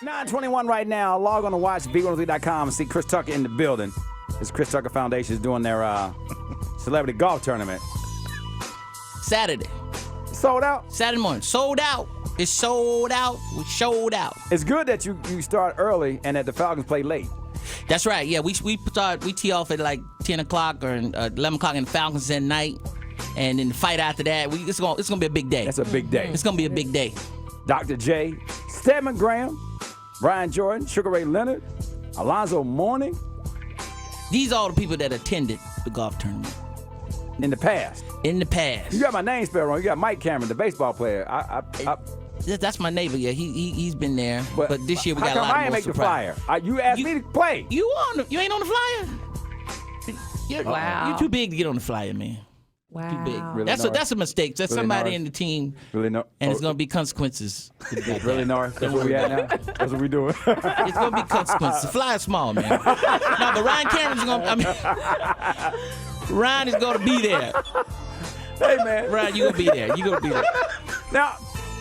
9:21 right now. Log on to watch B103.com and see Chris Tucker in the building. This Chris Tucker Foundation is doing their celebrity golf tournament. Saturday. Sold out? Saturday morning. Sold out. It's sold out. We sold out. It's good that you start early and that the Falcons play late. That's right. Yeah, we tee off at like 10 o'clock or 11 o'clock and the Falcons at night. And then the fight after that, it's gonna be a big day. That's a big day. It's gonna be a big day. Dr. J, Stedman Graham, Brian Jordan, Sugar Ray Leonard, Alonzo Mourning. These are all the people that attended the golf tournament. In the past. In the past. You got my name spelled wrong. You got Mike Cameron, the baseball player. That's my neighbor. Yeah, he's been there. But this year we got a lot I more ain't make surprise. the flyer? You asked me to play. You ain't on the flyer. Wow. You're too big to get on the flyer, man. Wow. Too big. Really, That's a mistake. That's really somebody Norris? in the team. Really, no. And it's gonna be consequences. Really, Norris? That's what we at now? That's what we doing? It's gonna be consequences. The fly is small, man. No, but Ryan Cameron's gonna. Ryan is gonna be there. Hey, man. Ryan, you gonna be there. You gonna be there. Now,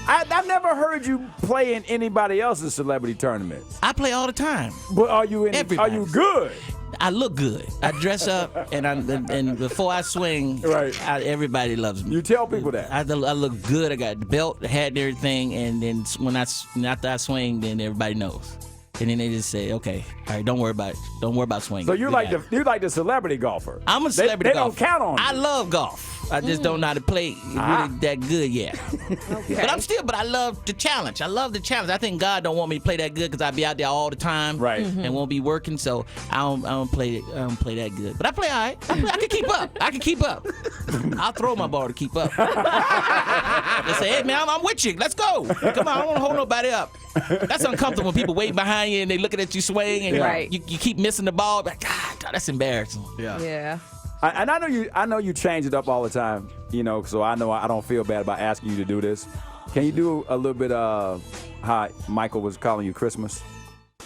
I've never heard you play in anybody else's celebrity tournaments. I play all the time. But are you in? Everybody. Are you good? I look good. I dress up, and before I swing, right. Everybody loves me. You tell people that. I look good. I got the belt, the hat, and everything. And then after I swing, then everybody knows. And then they just say, "Okay, all right, don't worry about it. Don't worry about swinging." So you're like the celebrity golfer. I'm a celebrity golfer. They don't count on you. I love golf. I just don't know how to play really that good yet. Okay. But I love the challenge. I think God don't want me to play that good because I be out there all the time, right? And won't be working. So I don't play that good. But I play all right. I can keep up. I'll throw my ball to keep up. They say, "Hey man, I'm with you. Let's go. Come on, I don't want to hold nobody up." That's uncomfortable when people waiting behind you and they looking at you swing and Right. you keep missing the ball. Like, God, that's embarrassing. Yeah. And I know you change it up all the time, so I know I don't feel bad about asking you to do this. Can you do a little bit of how Michael was calling you Christmas?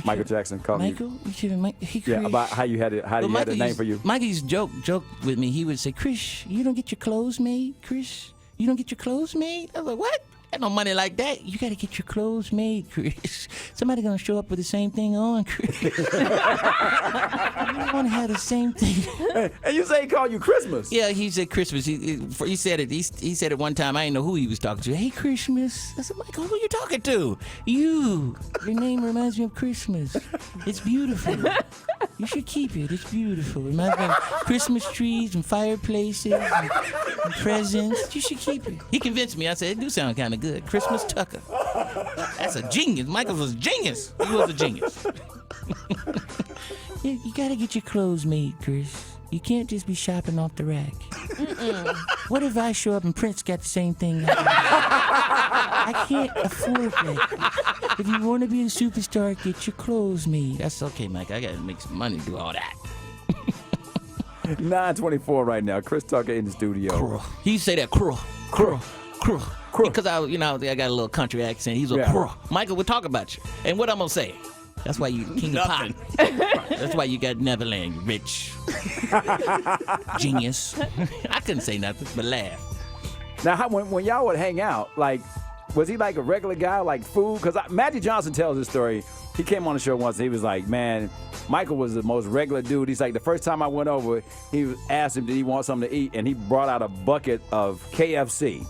Michael Jackson calling Michael? You. Yeah, about how you had it, how he had a name for you. Michael used to joke with me. He would say, "Chris, you don't get your clothes made, Chris. You don't get your clothes made." I was like, "What? I got no money like that. You got to get your clothes made, Chris. Somebody gonna show up with the same thing on, Chris. You want to have the same thing." And you say he called you Christmas? Yeah, he said Christmas. He said it. He said it one time. I didn't know who he was talking to. "Hey, Christmas." I said, "Michael, who are you talking to?" "You. Your name reminds me of Christmas. It's beautiful. You should keep it. It's beautiful. It reminds me of Christmas trees and fireplaces and presents. You should keep it." He convinced me. I said, "It do sound kind of good. Christmas Tucker. That's a genius. Michael was a genius. He was a genius." You got to get your clothes made, Chris. You can't just be shopping off the rack. What if I show up and Prince got the same thing? I can't afford that. If you want to be a superstar, get your clothes made. That's okay, Mike. I got to make some money to do all that. 9:24 right now. Chris Tucker in the studio. Cruel. He say that cruel. Because I got a little country accent. He's a cruel. Michael, we'll talk about you. And what I'm going to say? That's why you king of pop. That's why you got Neverland, you rich. Genius. I couldn't say nothing but laugh. Now, when y'all would hang out, was he like a regular guy, like food? Because Magic Johnson tells this story. He came on the show once and he was like, "Man, Michael was the most regular dude." He's like, the first time I went over, he asked him, did he want something to eat? And he brought out a bucket of KFC.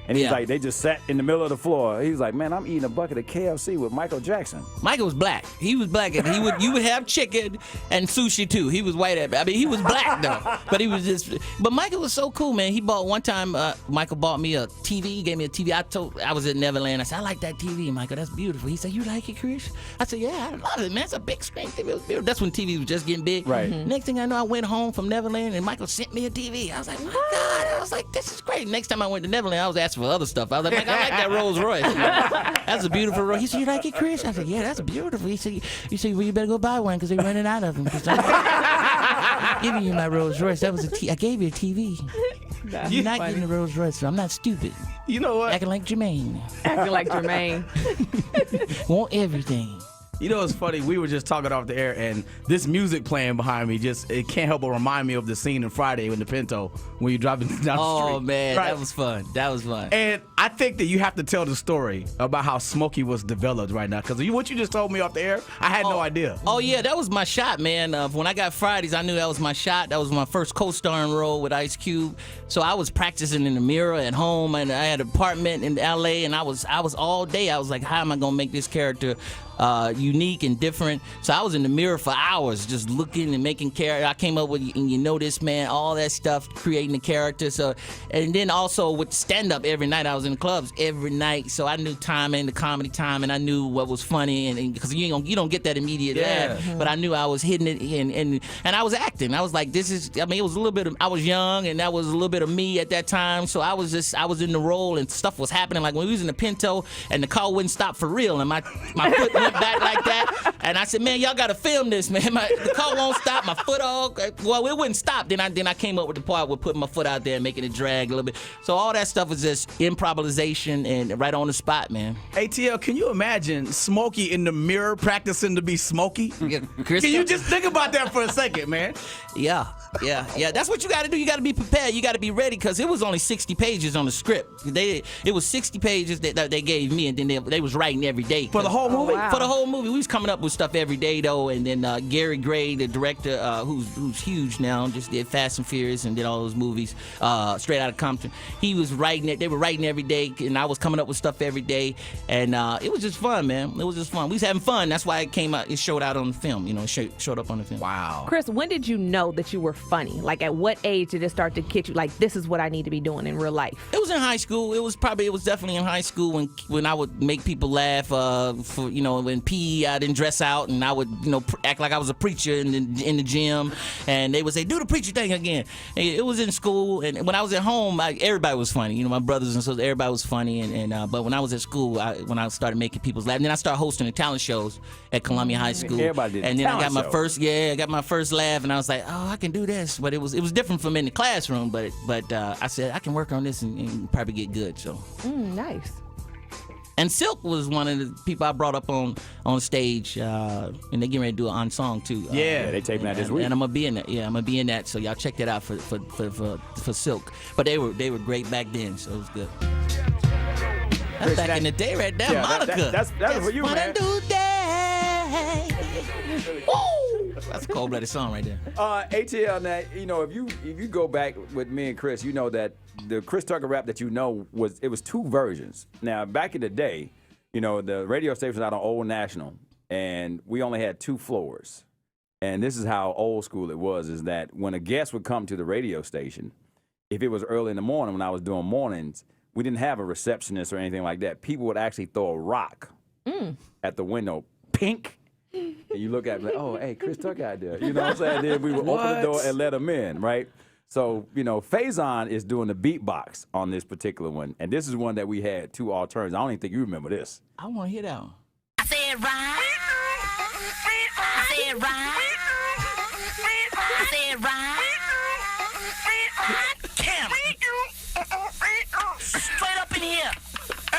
And he's like, they just sat in the middle of the floor. He was like, "Man, I'm eating a bucket of KFC with Michael Jackson." Michael was black. He was black, and you would have chicken and sushi too. He was white. He was black though, but he was just. But Michael was so cool, man. He bought one time. Michael bought me a TV. He gave me a TV. I was at Neverland. I said, "I like that TV, Michael. That's beautiful." He said, "You like it, Chris?" I said, "Yeah, I love it, man. It's a big screen TV. It was beautiful." That's when TV was just getting big. Right. Next thing I know, I went home from Neverland, and Michael sent me a TV. I was like, "My God!" I was like, "This is great." Next time I went to Neverland, I was asking for other stuff. I was like, "I like that Rolls Royce. That's a beautiful Rolls." He said, "You like it, Chris?" I said, "Yeah, that's beautiful." He said, "Well, you better go buy one because they're running out of them." I'm giving you my Rolls Royce. That was I gave you a TV. You're not getting a Rolls Royce, so I'm not stupid. You know what? Acting like Jermaine. Acting like Jermaine. Want everything. You know, it's funny. We were just talking off the air, and this music playing behind me it can't help but remind me of the scene in Friday in the Pinto when you're driving down the street. Oh man, right? that was fun. That was fun. And I think that you have to tell the story about how Smokey was developed right now, because what you just told me off the air, I had no idea. Oh yeah, that was my shot, man. When I got Fridays, I knew that was my shot. That was my first co-starring role with Ice Cube. So I was practicing in the mirror at home, and I had an apartment in LA, and I was all day. I was like, how am I gonna make this character unique and different? So I was in the mirror for hours just looking and making character. I came up with, and you know this, man, all that stuff, creating the character. So, and then also with stand-up every night, I was in the clubs every night, so I knew timing, the comedy time, and I knew what was funny, and because you don't get that immediate laugh, but I knew I was hitting it, and I was acting. I was like, this is, I mean, it was a little bit of, I was young, and that was a little bit of me at that time, so I was in the role, and stuff was happening. Like when we was in the Pinto, and the car wouldn't stop for real, and my foot went back like that, and I said, man, y'all gotta film this, man. The car won't stop, my foot all, well, it wouldn't stop. Then I came up with the part with putting my foot out there and making it drag a little bit. So all that stuff was just improvisation and right on the spot, man. ATL, can you imagine Smokey in the mirror practicing to be Smokey? Yeah, Can you just think about that for a second, man? Yeah. That's what you got to do. You got to be prepared. You got to be ready, because it was only 60 pages on the script. It was 60 pages that they gave me, and then they was writing every day. For the whole movie? Wow. For the whole movie. We was coming up with stuff every day, though, and then Gary Gray, the director, who's huge now, just did Fast and Furious and did all those movies, straight out of Compton. He was writing it. They were writing every day, and I was coming up with stuff every day, and it was just fun, man. It was just fun. We was having fun. That's why it came out. It showed out on the film. You know, it showed up on the film. Wow. Chris, when did you know that you were funny? Like, at what age did it start to get you, like, this is what I need to be doing in real life? It was in high school. It was definitely in high school when I would make people laugh. For in PE, I didn't dress out, and I would act like I was a preacher in the gym, and they would say, do the preacher thing again. It was in school, and when I was at home, everybody was funny. My brothers and sisters, everybody was funny, but when I was at school, when I started making people laugh, and then I started hosting the talent shows at Columbia High School. Everybody did and then I got my talent first laugh, and I was like, oh, I can do this. But it was different from in the classroom, but I said I can work on this and probably get good. So Nice. And Silk was one of the people I brought up on stage, and they getting ready to do an song too. Yeah, they taping that this week. And I'm gonna be in that. Yeah, I'm gonna be in that. So y'all check that out for Silk. But they were great back then, so it was good. That's back in the day, right there, Yeah, Monica. that's for you, what man. I do day. Woo! That's a cold-blooded song right there. ATL, now, if you go back with me and Chris, you know that the Chris Tucker rap that was two versions. Now, back in the day, the radio station was out on Old National, and we only had 2 floors. And this is how old school it was, is that when a guest would come to the radio station, if it was early in the morning when I was doing mornings, we didn't have a receptionist or anything like that. People would actually throw a rock at the window, pink. And you look at me like, oh, hey, Chris Tucker out there. You know what I'm saying? Then we would open the door and let him in, right? So, Faison is doing the beatbox on this particular one. And this is one that we had 2 alternatives. I don't even think you remember this. I want to hear that one. I said right. I said right. I said right. Cam. Straight up in here.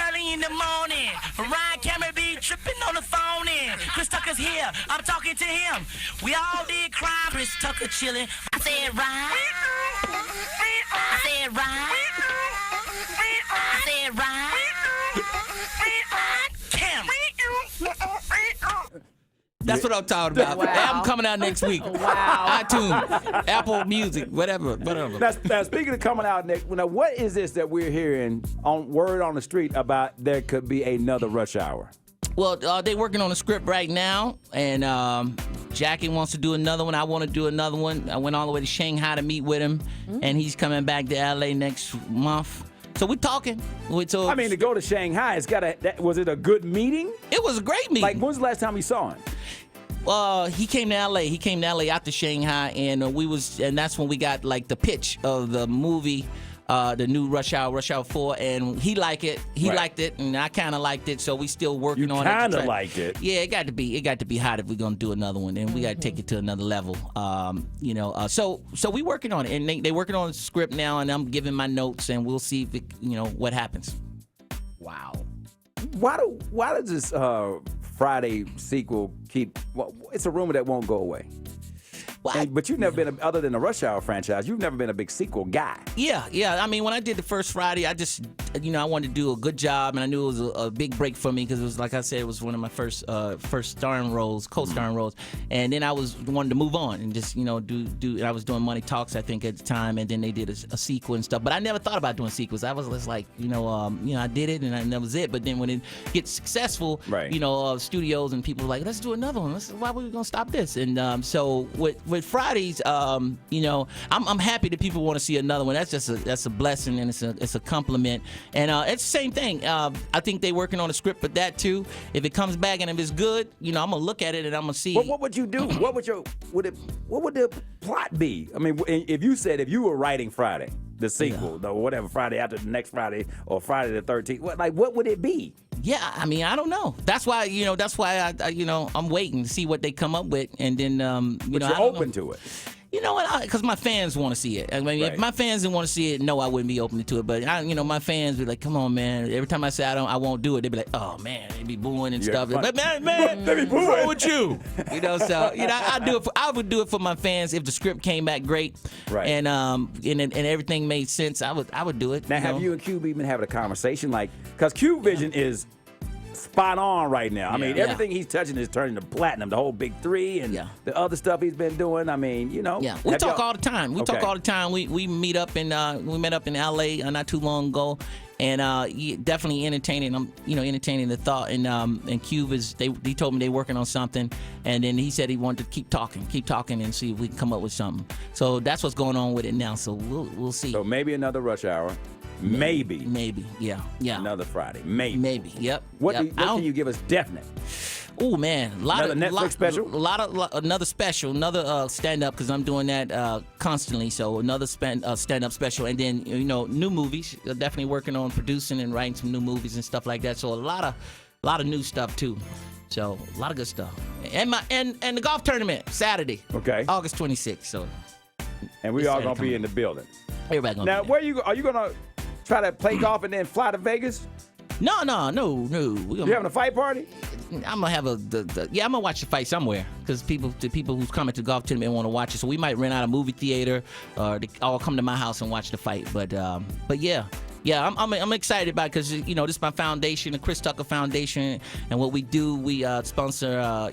Early in the morning. Ryan Cameron be tripping on the phone in. Chris Tucker's here. I'm talking to him. We all did crime. Chris Tucker chilling. I said right. I said right. I said right. Cam. That's what I'm talking about. Wow. The album coming out next week. Wow. iTunes, Apple Music, whatever. Now, speaking of coming out next, now what is this that we're hearing on word on the street about there could be another Rush Hour? Well, they're working on a script right now, and Jackie wants to do another one. I want to do another one. I went all the way to Shanghai to meet with him, and he's coming back to L.A. next month. So we're talking. To go to Shanghai, was it a good meeting? It was a great meeting. Like, when's the last time you saw him? He came to LA. He came to LA after Shanghai, and that's when we got like the pitch of the movie, the new Rush Hour 4, and he liked it. He liked it, and I kind of liked it. So we still working on it. You kind of liked it. Yeah, it got to be hot if we're gonna do another one, and we got to take it to another level. So we working on it, and they working on the script now, and I'm giving my notes, and we'll see if what happens. Wow. Why does this Friday sequel keep? Well, it's a rumor that won't go away. Well, But you've never been, other than the Rush Hour franchise, you've never been a big sequel guy. Yeah. I mean, when I did the first Friday, I just, I wanted to do a good job, and I knew it was a big break for me because it was, like I said, it was one of my first starring roles, co-starring roles. And then I wanted to move on and just, do. I was doing Money Talks, I think, at the time, and then they did a sequel and stuff. But I never thought about doing sequels. I was just like, I did it, and that was it. But then when it gets successful, right. Studios and people were like, let's do another one. Why were we gonna stop this? And so with Fridays, I'm happy that people want to see another one. That's a blessing, and it's a compliment. And it's the same thing. I think they're working on a script for that too. If it comes back and if it's good, I'm gonna look at it and I'm gonna see. What would you do? What would the plot be? I mean, if you were writing Friday, the sequel, or whatever, Friday after the next Friday or Friday the 13th, what would it be? Yeah, I mean, I don't know. That's why, I'm waiting to see what they come up with, and then, But you're open to it. You know what? Because my fans want to see it. I mean, Right. if my fans didn't want to see it, no, I wouldn't be open to it. But my fans be like, "Come on, man!" Every time I say I won't do it, they be like, "Oh man," they be booing and stuff. fun. But man, They be booing. what's wrong with you? So I would do it for my fans if the script came back great, Right. and everything made sense. I would do it. Now, have you and Cube even having a conversation? Because Cube Vision is spot on right now. I mean, Yeah. everything he's touching is turning to platinum. The whole Big Three and Yeah. the other stuff he's been doing. I mean, Yeah, we talk all the time. We talk all the time. We meet up we met up in LA not too long ago, and definitely entertaining. I'm entertaining the thought. And Cube he told me they're working on something, and then he said he wanted to keep talking, and see if we can come up with something. So that's what's going on with it now. So we'll see. So maybe another Rush Hour. Maybe. Yeah. Another Friday. Maybe. Yep. What yep. can you give us definite? Oh man, Another Netflix special? Another special, another stand-up, because I'm doing that constantly. So another stand-up special, and then new movies. Definitely working on producing and writing some new movies and stuff like that. So a lot of new stuff too. So a lot of good stuff. And and the golf tournament Saturday. Okay. August 26th. So. And we all gonna be in the building. Everybody gonna. Now, be there. are you gonna try to play golf and then fly to Vegas? No. You having a fight party? I'm gonna have I'm gonna watch the fight somewhere, because the people who's coming to the golf tournament want to watch it. So we might rent out a movie theater, or they all come to my house and watch the fight. But yeah. Yeah, I'm excited about it, because this is my foundation, the Chris Tucker Foundation, and what we do, we sponsor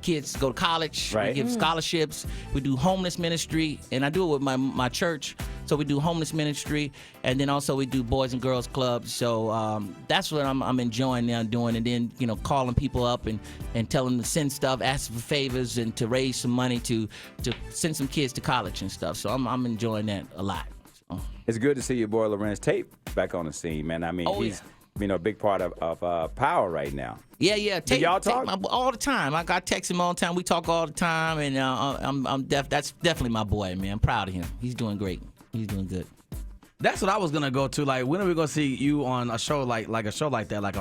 kids go to college, Right. we give scholarships, we do homeless ministry, and I do it with my church. So we do homeless ministry, and then also we do Boys and Girls Clubs. So that's what I'm enjoying now doing, and then calling people up and telling them to send stuff, asking for favors, and to raise some money to send some kids to college and stuff. So I'm enjoying that a lot. It's good to see your boy Lorenz Tate back on the scene, man. I mean, he's a big part of Power right now. Yeah. Do y'all talk? All the time. I text him all the time. We talk all the time, and that's definitely my boy, man. I'm proud of him. He's doing great. He's doing good. That's what I was gonna go to. Like, when are we gonna see you on a show like a show like that? Like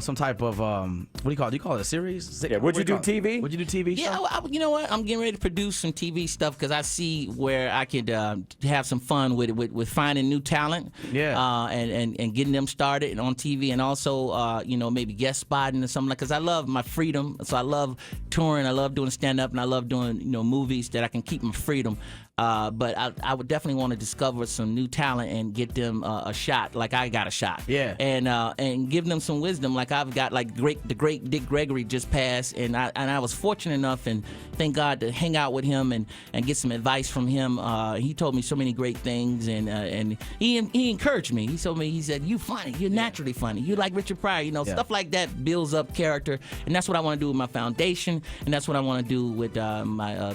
some type of what do you call it? Do you call it a series? Yeah. Would you do TV? Would you do TV? Yeah, you know what? I'm getting ready to produce some TV stuff, because I see where I could have some fun with finding new talent. Yeah. And getting them started on TV, and also maybe guest spotting or something, like, because I love my freedom. So I love touring. I love doing stand up, and I love doing movies that I can keep my freedom. But I would definitely want to discover some new talent and get them a shot, like I got a shot. Yeah. And give them some wisdom, like I've got, like the great Dick Gregory just passed, and I was fortunate enough, and thank God, to hang out with him and get some advice from him. He told me so many great things, and he encouraged me. He told me, he said, "You funny, you're naturally funny. You like Richard Pryor, stuff like that builds up character." And that's what I want to do with my foundation, and that's what I want to do with my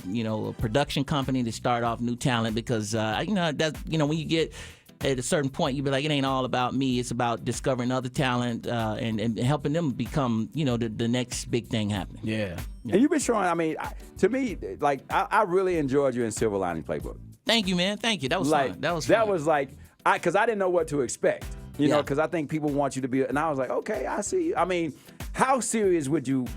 production company, to start off new talent, because when you get at a certain point, you be like, it ain't all about me. It's about discovering other talent and helping them become the next big thing happening. Yeah. And you've been showing. I mean, to me, like I really enjoyed you in Silver Lining Playbook. Thank you, man. Thank you. That was fun. That was like because I didn't know what to expect. Yeah. Because I think people want you to be, and I was like, okay, I see you. I mean, How serious would you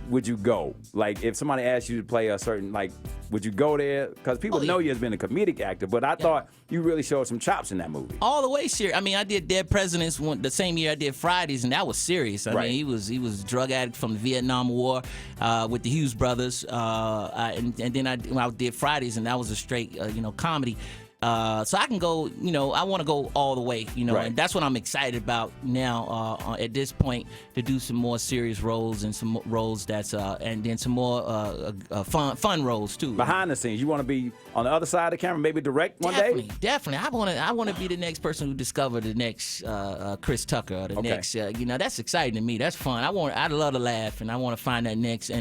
go? Like, if somebody asked you to play a certain, like, would you go there? Because people know you as being a comedic actor, but I thought you really showed some chops in that movie. All the way serious. I mean, I did Dead Presidents the same year I did Fridays, and that was serious. I mean, he was a drug addict from the Vietnam War with the Hughes brothers, and then I did Fridays, and that was a straight comedy. So I can go, I want to go all the way, and that's what I'm excited about now at this point, to do some more serious roles and some roles that's, and then some more fun roles too. Behind the scenes, you want to be on the other side of the camera, maybe direct one day? Definitely. I want to be the next person who discovered the next Chris Tucker, or the next, that's exciting to me. That's fun. I love to laugh, and I want to find that next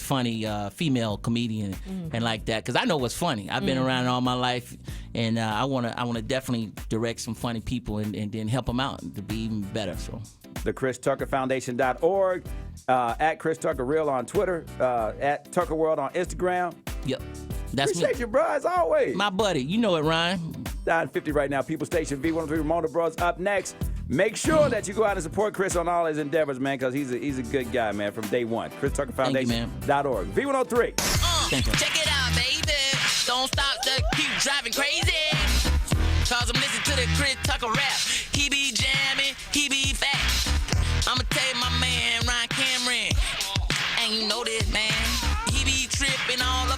funny female comedian and like that, because I know what's funny. I've been around all my life. And I want to definitely direct some funny people and then help them out to be even better. So, the ChrisTuckerFoundation.org, at Chris Tucker Real on Twitter, at Tucker World on Instagram. Yep, that's Appreciate me. you, bro, as always. My buddy, you know it, Ryan. 9:50 right now. People Station V103 Ramona Bros up next. Make sure that you go out and support Chris on all his endeavors, man, because he's a good guy, man, from day one. ChrisTuckerFoundation.org. V103. Check it out, baby. Don't stop, keep driving crazy. Cause I'm listening to the Chris Tucker rap. He be jamming, he be fat. I'ma tell you, my man, Ryan Cameron. And you know this, man. He be tripping all